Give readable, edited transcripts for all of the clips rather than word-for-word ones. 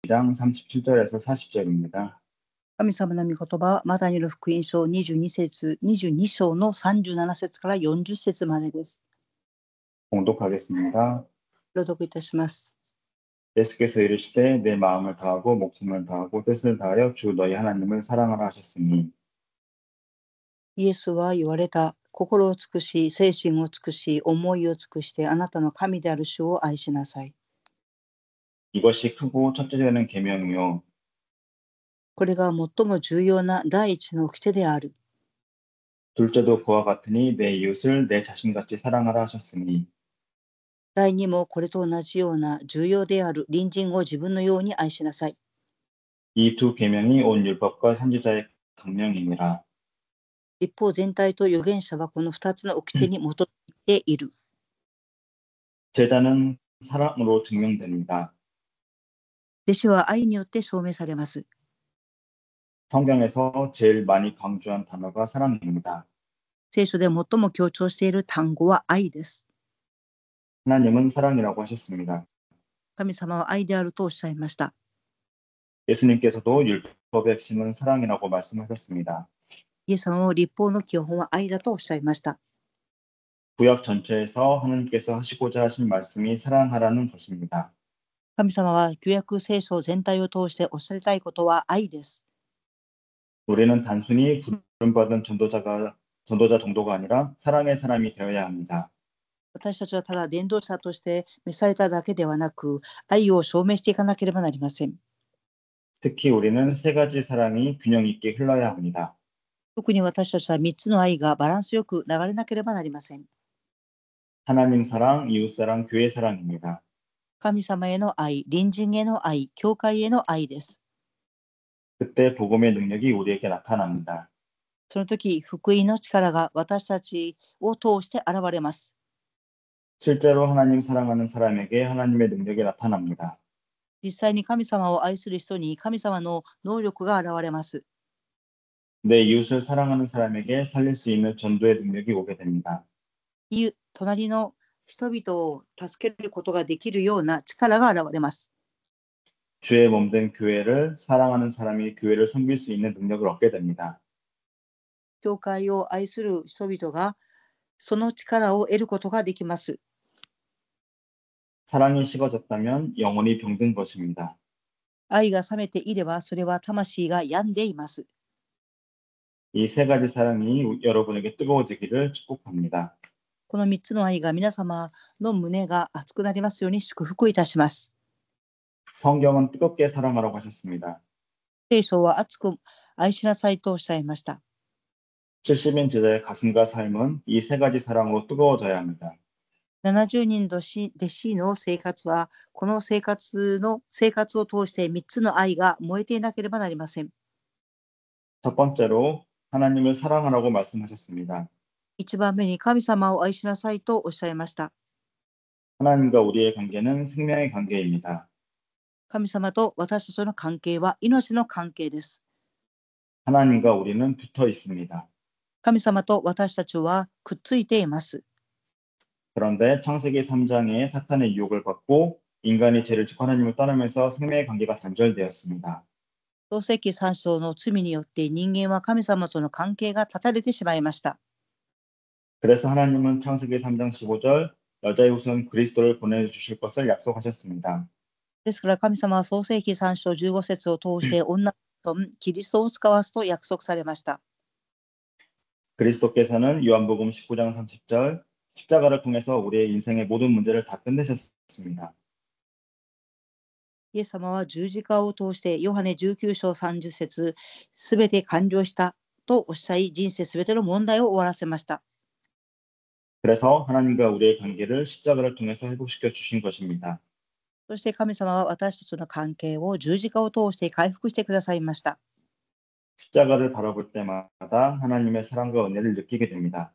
장 37절에서 40절입니다. 神様の御言葉はマタイの福音書22章の37節から40節までです。 봉독하겠습니다. 朗読いたします。 예수께서 이르시되 내 마음을 다하고 목숨을 다하고 뜻을 다하여 주 너희 하나님을 사랑하라 하셨으니 イエスは言われた。心を尽くし、精神を尽くし、思いを尽くしてあなたの神である主を愛しなさい。 이것이 크고 첫째 되는 계명이요 これが最も重要な第一の掟である。 둘째도 그와 같으니 내 이웃을 내 자신같이 사랑하라 하셨으니 第二もこれと同じような重要である隣人を自分のように愛しなさい。 이 두 계명이 온 율법과 선지자의 강령이니라. 一方全体と預言者はこの二つの掟に基づいている。 제자는 사랑으로 증명됩니다. 弟子は愛によって証明されます。 성경에서 제일 많이 강조한 단어가 사랑입니다. 聖書で最も強調している単語は愛です。 하나님은 사랑이라고 하셨습니다. 神様は愛であるとおっしゃいました。 예수님께서도 율법의 핵심은 사랑이라고 말씀하셨습니다. イエス様も律法の基本は愛だとおっしゃいました。 구약 전체에서 하나님께서 하시고자 하신 말씀이 사랑하라는 것입니다. 神様は旧約聖書全体を通しておっしゃりたいことは愛です。 우리는 단순히 부름받은 전도자 정도가 아니라 사랑의 사람이 되어야 합니다. 私たちはただ伝道者として召されただけではなく、愛を証明していかなければなりません。 특히 우리는 세 가지 사랑이 균형 있게 흘러야 합니다. 特に私たちは3つの愛がバランスよく流れなければなりません。 하나님 사랑, 이웃 사랑, 교회 사랑입니다. 神様への愛、隣人への愛、教会への愛です。 그때 복음의 능력이 우리에게 나타납니다. その時、福音の力が私たちを通して現れます。 실제로 하나님 사랑하는 사람에게 하나님의 능력이 나타납니다. 実際に神様を愛する人に神様の能力が現れます。 내 이웃을 사랑하는 사람에게 살릴 수 있는 전도의 능력이 오게 됩니다. 隣の人々を助けることができるような力が現れます。 주의 몸된 교회를 사랑하는 사람이 교회를 섬길 수 있는 능력을 얻게 됩니다. 教会を愛する人々がその力を得ることができます。 사랑이 식어졌다면 영혼이 병든 것입니다. 愛が冷めていればそれは魂が病んでいます。 이 세 가지 사랑이 여러분에게 뜨거워지기를 축복합니다. この3つの愛が皆様の胸が熱くなりますように祝福いたします。 성경은 뜨겁게 사랑하라고 하셨습니다. 聖書は熱く愛しなさいとおっしゃいました。 70인 제자의 가슴과 삶은 이 세 가지 사랑으로 뜨거워져야 합니다. 70人弟子の生活はこの生活を通して3つの愛が燃えていなければなりません。 첫 번째로 하나님을 사랑하라고 말씀하셨습니다. 1番目に神様を愛しなさいとおっしゃいました。 하나님과 우리의 관계는 생명의 관계입니다. 神様と私たちの関係は命の関係です。 하나님과 우리는 붙어 있습니다. 神様と私たちはくっついています。 그런데 창세기 3장에 사탄의 유혹을 받고 인간이 죄를 짓고 하나님을 떠나면서 생명의 관계가 단절되었습니다. 創世記3章の罪によって人間は神様との関係が断たれてしまいました。 그래서 하나님은 창세기 3장 15절 여자의 후손 그리스도를 보내주실 것을 약속하셨습니다. ですから神様は創世記3章15節を通して女とキリストを使わすと約束されました。 그리스도께서는 요한복음 19장 30절 십자가를 통해서 우리의 인생의 모든 문제를 다 끝내셨습니다. イエス様は十字架を通してヨハネ19章30節すべて完了したとおっしゃい、人生すべての問題を終わらせました。 그래서 하나님과 우리의 관계를 십자가를 통해서 회복시켜 주신 것입니다. そして神様は私たちの関係を十字架を通して回復してくださいました。 십자가를 바라볼 때마다 하나님의 사랑과 은혜를 느끼게 됩니다.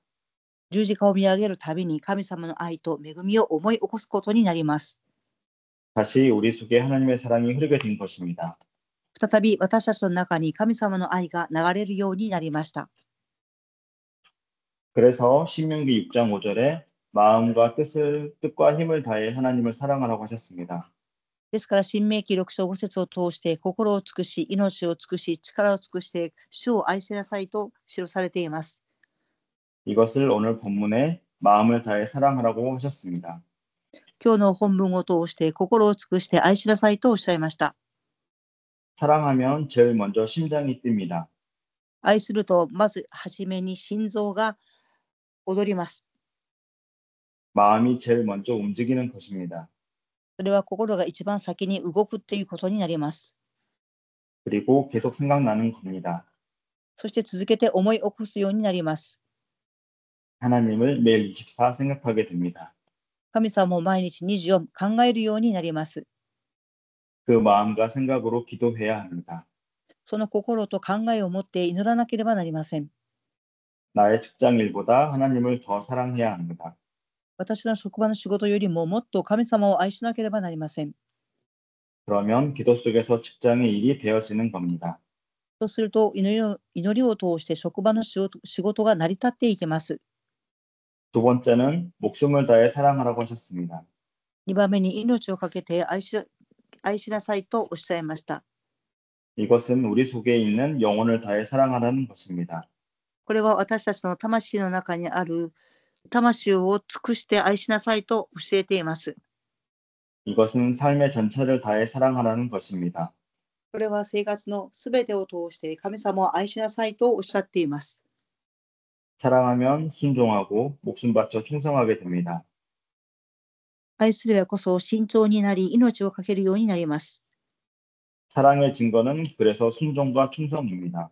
十字架を見上げるたびに神様の愛と恵みを思い起こすことになります。 다시 우리 속에 하나님의 사랑이 흐르게 된 것입니다. 再び私たちの中に神様の愛が流れるようになりました。 그래서 신명기 6장 5절에 마음과 뜻과 힘을 다해 하나님을 사랑하라고 하셨습니다. ですから、新明記6章5節を通して、心を尽くし、命を尽くし、力を尽くして、主を愛しなさいと記されています。 이것을 오늘 본문에 마음을 다해 사랑하라고 하셨습니다. 今日の本文を通して、心を尽くして愛しなさいとおっしゃいました。 사랑하면 제일 먼저 심장이 뜁니다. 愛すると、まずはじめに心臓が踊ります。 마음이 제일 먼저 움직이는 것입니다. それは心が一番先に動くっていうことになります。 그리고 계속 생각나는 겁니다. そして続けて思い起こすようになります。 하나님을 매일 24 생각하게 됩니다. 神様を毎日24考えるようになります。 그 마음과 생각으로 기도해야 합니다. その心と考えを持って祈らなければなりません。 나의 직장 일보다 하나님을 더 사랑해야 합니다. 私の職場の仕事よりももっと神様を愛しなければなりません。 그러면 기도 속에서 직장의 일이 되어지는 겁니다. そうすると祈りを通して職場の仕事が成り立っていきます。 두 번째는 목숨을 다해 사랑하라고 하셨습니다. 2番目に命をかけて愛しなさいとおっしゃいました。 이것은 우리 속에 있는 영혼을 다해 사랑하라는 것입니다. これは私たちの魂の中にある魂を尽くして愛しなさいと教えています。 이것은 삶의 전체를 다해 사랑하라는 것입니다. これは生活のすべてを通して神様を愛しなさいとおっしゃっています。 사랑하면 순종하고 목숨 바쳐 충성하게 됩니다. 愛すればこそ慎重になり命をかけるようになります。 사랑의 증거는 그래서 순종과 충성입니다.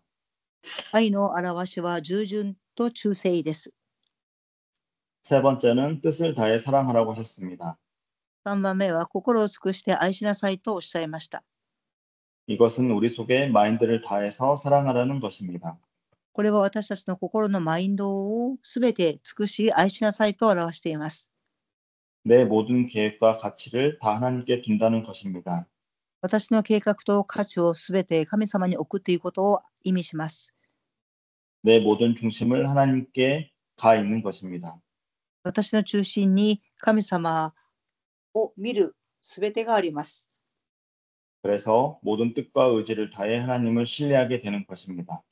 愛の表しは従順と忠誠です。 세 번째는 뜻을 다해 사랑하라고 하셨습니다. 3番目は心を尽くして愛しなさいとおっしゃいました。 이것은 우리 속에 마인드를 다해서 사랑하라는 것입니다. これは私たちの心のマインドをすべて尽くし愛しなさいと表しています。 내 모든 계획과 가치를 다 하나님께 둔다는 것입니다. 私の計画と価値をすべて神様に置くということを意味します。 내 모든 중심을 하나님께 가 있는 것입니다. 私の中心に神様を見るすべてがあります。 그래서 모든 뜻과 의지를 다해 하나님을 신뢰하게 되는 것입니다.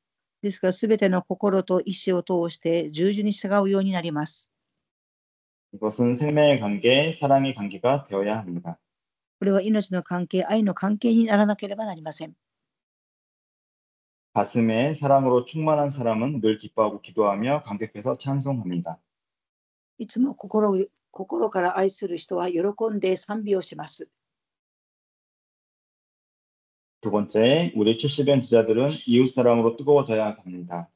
ですからすべての心と意志を通して従順に従うようになります。 이것은 생명의 관계, 사랑의 관계가 되어야 합니다. これは命の関係、愛の関係にならなければなりません。 가슴에 사랑으로 충만한 사람은 늘 기뻐하고 기도하며 감격해서 찬송합니다. いつも心から愛する人は喜んで賛美をします。 두 번째, 우리 70년 지자들은 이웃 사랑으로 뜨거워져야 합니다.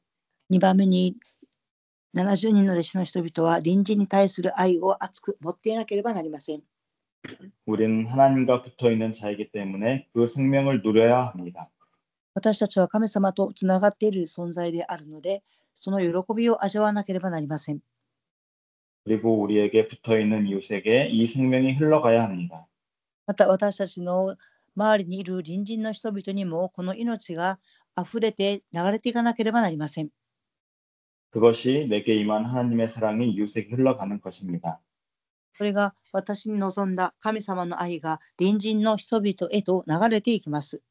2番目に70人の弟子の人々は隣人に対する愛を熱く持っていなければなりません。 우리는 하나님과 붙어 있는 자이기 때문에 그 생명을 누려야 합니다. 私たちは神様とつながっている存在であるので、その喜びを味わわなければなりません。 그리고 우리에게 붙어 있는 이웃에게 이 생명이 흘러가야 합니다. また私たちの周りにいる隣人の人々にもこの命があふれて流れていかなければなりません。 그것이 내게 임한 하나님의 사랑이 이웃에게 흘러가는 것입니다. それが私に望んだ神様の愛が隣人の人々へと流れていきます。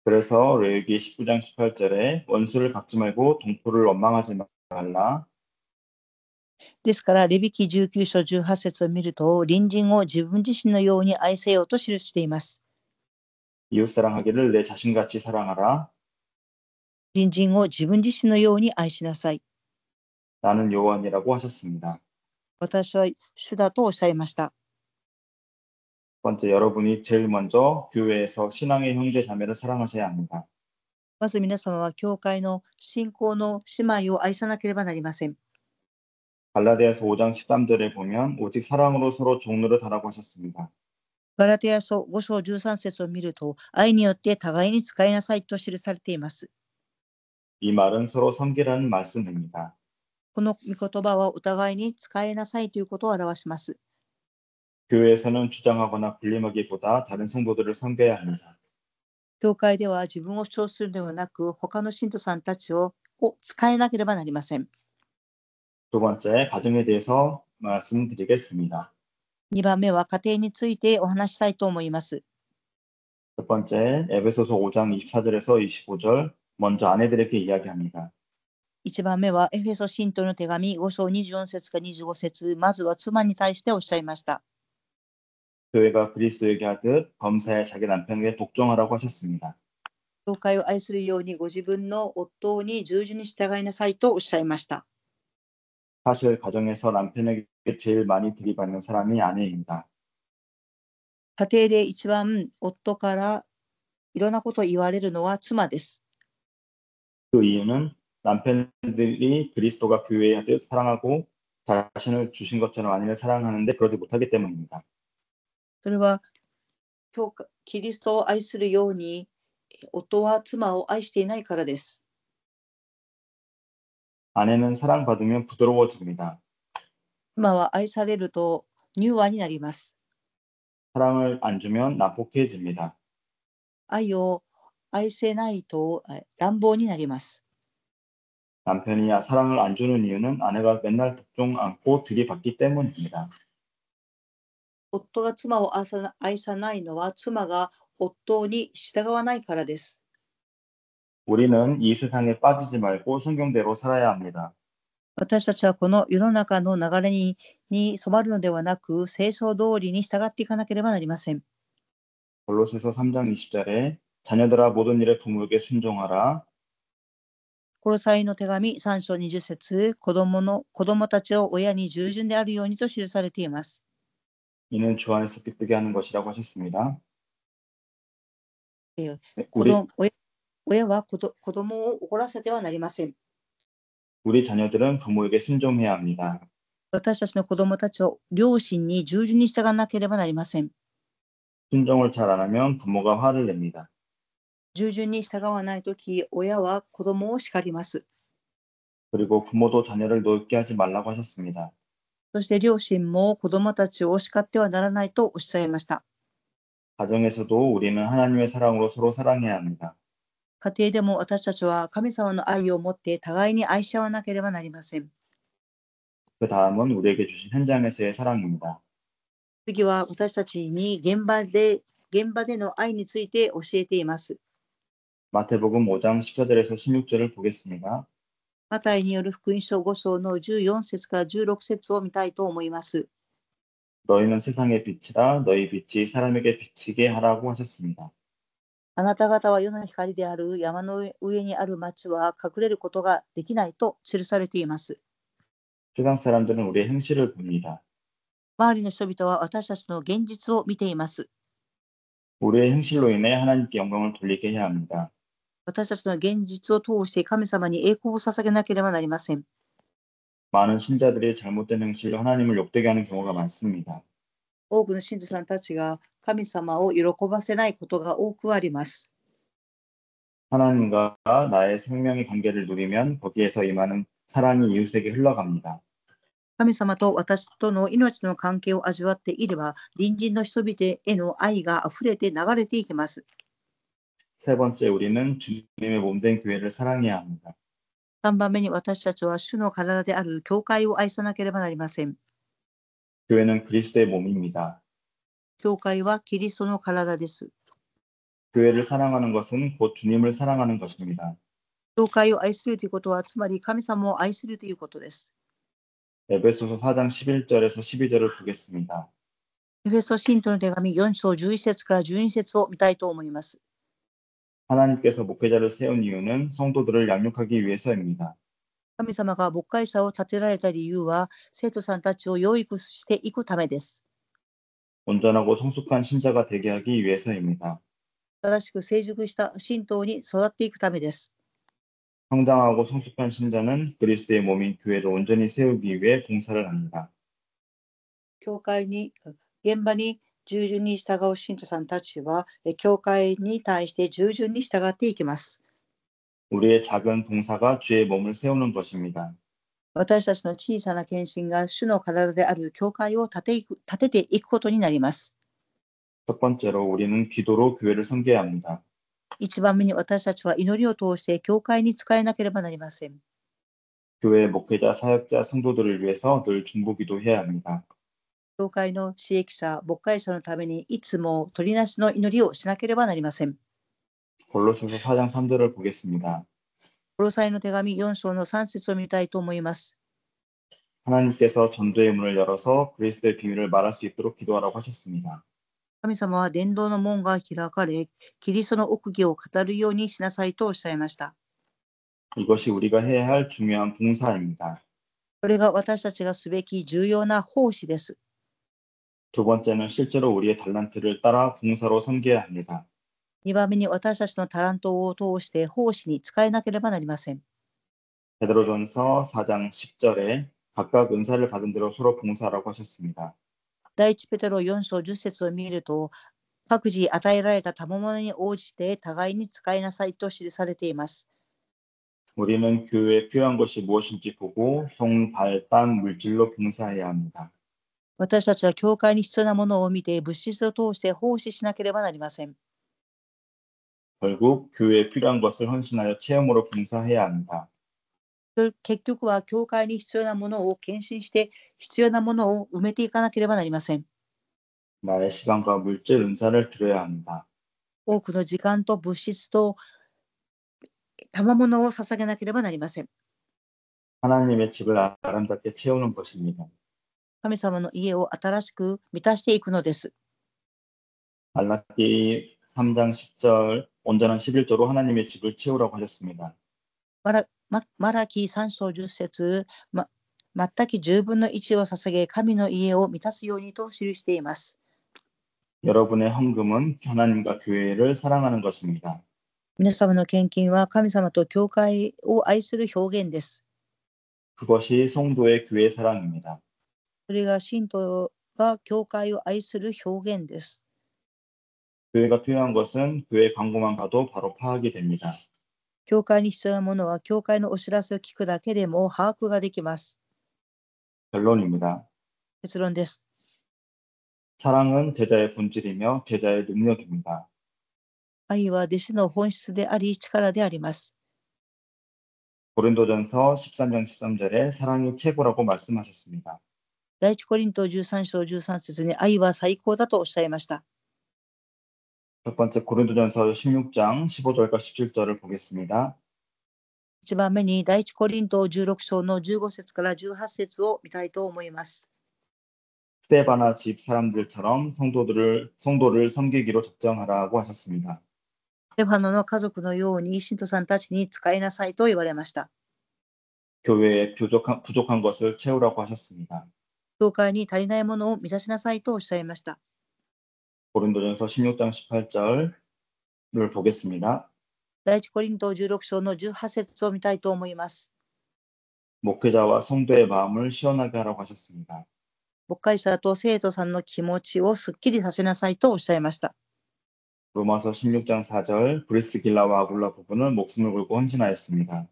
그래서 레위기 19장 18절에 원수를 갚지 말고 동포를 원망하지 말라. ですから、レビ記19章18節を見ると、隣人を自分自身のように愛せようと記しています。 이웃 사랑하기를 내 자신같이 사랑하라. 隣人を自分自身のように愛しなさい。 나는 여호와니라고 하셨습니다. 私は主だとおっしゃいました。 첫 번째, 여러분이 제일 먼저 교회에서 신앙의 형제 자매를 사랑하셔야 합니다. まず皆様は教会の信仰の姉妹を愛さなければなりません。 갈라디아서 5장 13절에 보면 오직 사랑으로 서로 종노릇하라고 하셨습니다. ガラテヤ書5章13節を見ると、愛によって互いに使いなさいと記されています。 이 말은 서로 섬기라는 말씀입니다. この御言葉はお互いに使いなさいということを表します。 교회에서는 주장하거나 군림하기보다 다른 성도들을 섬겨야 합니다. 教会では自分を主張するのではなく、他の信徒さんたちを使えなければなりません。 두 번째, 가정에 대해서 말씀드리겠습니다. 2番目は家庭についてお話ししたいと思います。 첫 번째, 에베소서 5장 24절에서 25절, 먼저 아내들에게 이야기합니다. 1番目はエフェソ信徒の手紙5章24節か25節、まずは妻に対しておっしゃいました。 교회가 그리스도에게 하듯 범사에 자기 남편에게 복종하라고 하셨습니다. 教会を愛するようにご自分の夫に従順に従いなさいとおっしゃいました。 사실 가정에서 남편에게 제일 많이 들이받는 사람이 아내입니다. 家庭で一番夫からいろんなことを言われるのは妻です。 그 이유는 남편들이 그리스도가 교회에 하듯 사랑하고 자신을 주신 것처럼 아내를 사랑하는데 그러지 못하기 때문입니다. それはキリストを愛するように夫は妻を愛していないからです。 아내는 사랑받으면 부드러워집니다. 妻は愛されると柔和になります。 사랑을 안 주면 난폭해집니다. 愛を愛せないと乱暴になります。 남편이 사랑을 안 주는 이유는 아내가 맨날 복종 않고 들이받기 때문입니다. 夫が妻を愛さないのは妻が夫に従わないからです。 우리는 이 세상에 빠지지 말고 성경대로 살아야 합니다. 私たちはこの世の中の流れに染まるのではなく、聖書通りに従っていかなければなりません。 골로새서 3장 20절에 자녀들아 모든 일에 부모에게 순종하라. コロサイの手紙3章20節、子供たちを親に従順であるようにと記されています。 이는 주 안에서 기쁘게 하는 것이라고 하셨습니다. えー 네, 子供親は子供を怒らせてはなりません。 우리 자녀들은 부모에게 순종해야 합니다. 私たちの子供たちを両親に従順に従わなければなりません。 순종을 잘 안 하면 부모가 화를 냅니다. 従順に従わないとき、親は子供を叱ります。 그리고 부모도 자녀를 노엽게 하지 말라고 하셨습니다. そして両親も子供たちを叱ってはならないとおっしゃいました。 가정에서도 우리는 하나님의 사랑으로 서로 사랑해야 합니다. 家庭でも私たちは神様の愛を持って互いに愛し合わなければなりません。 그 다음은 우리에게 주신 현장에서의 사랑입니다. 次は私たちに現場での愛について教えています。 마태복음 5장 14절에서 16절을 보겠습니다. マタイによる福音書5章の14節から16節を見たいと思います。 너희는 세상의 빛이라 너희 빛이 사람에게 비치게 하라고 하셨습니다. あなた方は世の光である。山の上にある町は隠れることができないと記されています。 세상 사람들은 우리의 행실을 봅니다. 周りの人々は私たちの現実を見ています。 우리의 행실로 인해 하나님께 영광을 돌리게 해야 합니다. 私たちの現実を通して神様に栄光を捧げなければなりません。 많은 신자들이 잘못된 행실로 하나님을 욕되게 하는 경우가 많습니다. 多くの信徒さんたちが神様を喜ばせないことが多くあります。 하나님과 나의 생명의 관계를 누리면 거기에서 임하는 사랑이 이웃에게 흘러갑니다. 神様と私との命の関係を味わっていれば、隣人の人々への愛があふれて流れていきます。 세 번째, 우리는 주님의 몸된 교회를 사랑해야 합니다. 3番目に私たちは主の体である教会を愛さなければなりません。 교회는 그리스도의 몸입니다. 教会はキリストの体です。 교회를 사랑하는 것은 곧 주님을 사랑하는 것입니다. 教会を愛するということは、つまり神様を愛するということです。 에베소서 4장 11절에서 12절을 보겠습니다. エフェソ信徒の手紙4章11節から12節を見たいと思います。 하나님께서 목회자를 세운 이유는 성도들을 양육하기 위해서입니다. 神様が牧会者を立てられた理由は、生徒さんたちを養育していくためです。 온전하고 성숙한 신자가 되게 하기 위해서입니다. 正しく成熟した信徒に育っていくためです。 성장하고 성숙한 신자는 그리스도의 몸인 교회를 온전히 세우기 위해 봉사를 합니다. 教会に、現場に従順に従う信徒さんたちは、教会に対して従順に従っていきます。 우리의 작은 봉사가 주의 몸을 세우는 것입니다. 私たちの小さな献身が主の体である教会を立てていくことになります。 첫 번째로 우리는 기도로 교회를 섬겨야 합니다. 1番目に私たちは祈りを通して教会に仕えなければなりません。 교회 목회자, 사역자, 성도들을 위해서 늘 중보기도해야 합니다. 教会の使役者、牧会者のためにいつも取りなしの祈りをしなければなりません。 골로새서 4장 3절을 보겠습니다. コロサイの手紙4章の3節を見たいと思います。 하나님께서 전도의 문을 열어서 그리스도의 비밀을 말할 수 있도록 기도하라고 하셨습니다. 神様は伝道の門が開かれ、キリストの奥義を語るようにしなさいとおっしゃいました。 이것이 우리가 해야 할 중요한 봉사입니다. それが私たちがすべき重要な奉仕です。 두 번째는 실제로 우리의 달란트를 따라 봉사로 섬겨야 합니다. 2番目に私たちのタラントを通して奉仕に使えなければなりません。 베드로전서 4장 10절에 각각 은사를 받은 대로 서로 봉사하라고 하셨습니다. 第一ペテロ4章10節を見ると、各自与えられた賜物に応じて互いに使いなさいと記されています。 우리는 교회에 필요한 것이 무엇인지 보고 송, 발, 땀, 물질로 봉사해야 합니다. 私たちは教会に必要なものを見て物質を通して奉仕しなければなりません。 결국 교회에 필요한 것을 헌신하여 체험으로 봉사해야 합니다. 結局は教会に必要なものを献身して必要なものを埋めていかなければなりません。 나의 시간과 물질 은사를 드려야 합니다. 多くの時間と物質と賜物を捧げなければなりません。 하나님의 집을 아름답게 채우는 것입니다. 神様の家を新しく満たしていくのです。 말라기 3장 10절 온전한 11조로 하나님의 집을 채우라고 하셨습니다. マラキ3章10節、全く10分の1を捧げ、神の家を満たすようにと記しています。 여러분의 헌금은 하나님과 교회를 사랑하는 것입니다. 皆様の献金は神様と教会を愛する表現です。 그것이 성도의 교회 사랑입니다. それが信徒が教会を愛する表現です。 교회가 필요한 것은 교회 광고만 가도 바로 파악이 됩니다. 教会に必要なものは教会のお知らせを聞くだけでも把握ができます。 결론입니다. 結論です。 사랑은 제자의 본질이며 제자의 능력입니다. 愛は弟子の本質であり力であります。 고린도전서 13장 13절에 사랑이 최고라고 말씀하셨습니다. 第一コリント13章13節に愛は最高だとおっしゃいました。 첫 번째 고린도전서 16장 15절과 17절을 보겠습니다. 1番目に第一コリント16章の15節から18節を見たいと思います。 스데바나 집 사람들처럼 성도를 섬기기로 작정하라고 하셨습니다. ステファノの家族のように信徒さんたちに使いなさいと言われました。 교회에 부족한 것을 채우라고 하셨습니다. 教会に足りないものを満たしなさいとおっしゃいました。 고린도전서 16장 18절을 보겠습니다. 第一コリント16章の18節を見たいと思います。 목회자와 성도의 마음을 시원하게 하라고 하셨습니다. 牧会者と生徒さんの気持ちをすっきりさせなさいとおっしゃいました。 로마서 16장 4절 브리스길라와 아굴라 부부는 목숨을 걸고 헌신하였습니다.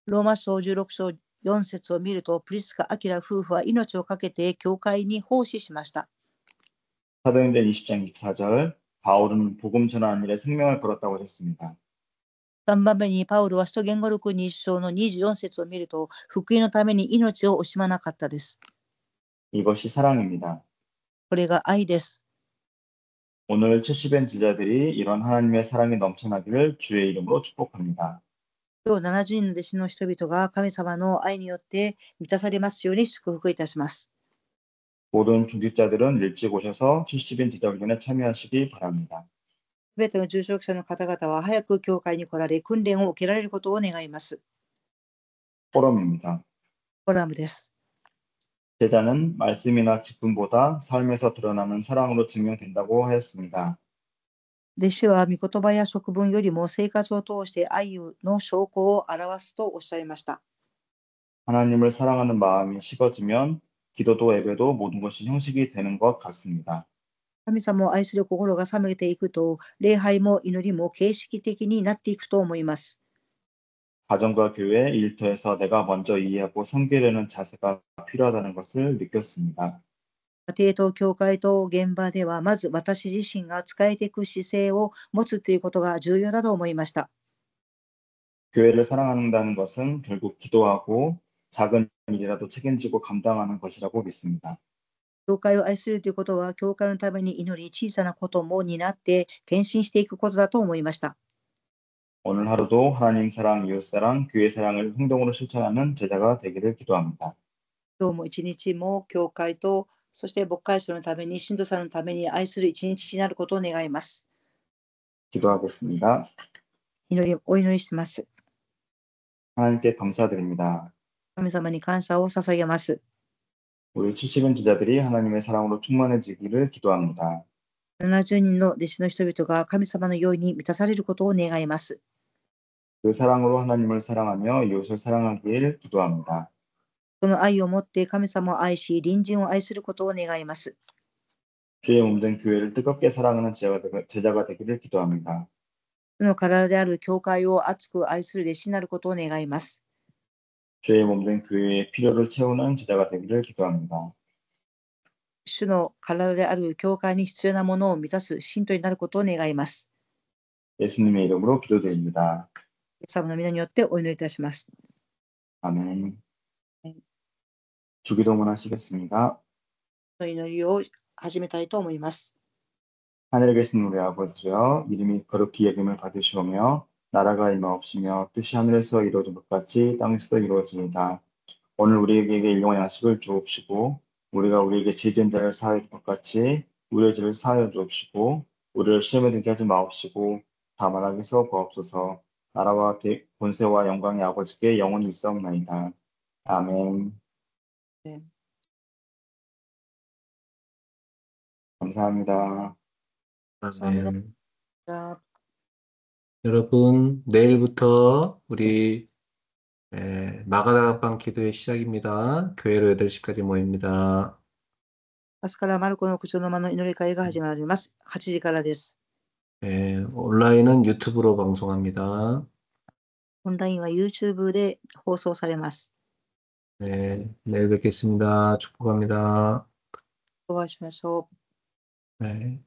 ローマ書16章4節を見ると、プリスカ・アキラ夫婦は命を懸けて教会に奉仕しました。 사도행전 20장 24절 바울은 복음 전하는 일에 생명을 걸었다고 하셨습니다. 3番目にパウルは使徒言語録20章の24節を見ると、福音のために命を惜しまなかったです。 이것이 사랑입니다. これが愛です。 오늘 70엔 제자들이 이런 하나님의 사랑이 넘쳐나기를 주의 이름으로 축복합니다. 今日70人の弟子の人々が神様の愛によって満たされますように祝福いたします。 모든 중직자들은 일찍 오셔서 70인 제자 훈련에 참여하시기 바랍니다. すべての住職者の方々は早く教会に来られ、訓練を受けられることを願います。 포럼입니다. フォラムです。 제자는 말씀이나 직분보다 삶에서 드러나는 사랑으로 증명된다고 하였습니다. 弟子は御言葉や職分よりも生活を通して愛の証拠を表すとおっしゃいました。 하나님을 사랑하는 마음이 식어지면 기도도 예배도 모든 것이 형식이 되는 것 같습니다. 神様を愛する心が冷めていくと、礼拝も祈りも形式的になっていくと思います。 가정과 교회, 일터에서 내가 먼저 이해하고 섬기려는 자세가 필요하다는 것을 느꼈습니다. 家庭と教会と現場では、まず私自身が仕えていく姿勢を持つということが重要だと思いました。 교회를 사랑한다는 것은 결국 기도하고 작은 일이라도 책임지고 감당하는 것이라고 믿습니다. 教会を愛するということは、教会のために祈り、小さなことも担って献身していくことだと思いました。 오늘 하루도 하나님 사랑, 이웃 사랑, 교회 사랑을 행동으로 실천하는 제자가 되기를 기도합니다. 今日も一日も教会と、そして牧会者のために、信徒さんのために愛する一日になることを願います。 기도하겠습니다. お祈りします。 하나님께 감사드립니다. 神様に感謝を捧げます。 우리 70인 제자들이 하나님의 사랑으로 충만해지기를 기도합니다. 70人の弟子の人々が神様の用意に満たされることを願います。 그 사랑으로 하나님을 사랑하며 이웃을 사랑하길 기도합니다. その愛を持って神様を愛し、隣人を愛することを願います。 주의 몸된 교회를 뜨겁게 사랑하는 제자가 되기를 기도합니다. その体である教会を熱く愛する弟子になることを願います。 주의 몸된 교회의 필요를 채우는 제자가 되기를 기도합니다. 主の体である教会に必要なものを満たす信徒になることを願います。 예수님의 이름으로 기도드립니다. イエス様の皆によってお祈りいたします。 아멘. 주기도문 하시겠습니다. その祈りを始めたいと思います。 하늘에 계신 우리 아버지여, 이름이 거룩히 여김을 받으시오며 나라가 임하옵시며 뜻이 하늘에서 이루어진 것 같이 땅에서도 이루어지이다. 오늘 우리에게 일용할 양식을 주옵시고 우리가 우리에게 죄 지은 자를 사하여 줄 것 같이 우리의 죄를 사하여 주옵시고 우리를 시험에 들게 하지 마옵시고 다만 악에서 구하옵소서. 나라와 권세와 영광의 아버지께 영원히 있사옵나이다. 아멘. 네. 감사합니다. 감사합니다. 아멘. 여러분, 내일부터 우리 마가다락방 기도의 시작입니다. 교회로 8시까지 모입니다. 明日からマルコの口調の間の祈り会が始まります。8時からです。 온라인은 유튜브로 방송합니다. オンラインは YouTube で放送されます。 내일 뵙겠습니다. 축복합니다. お会いしましょう。 네.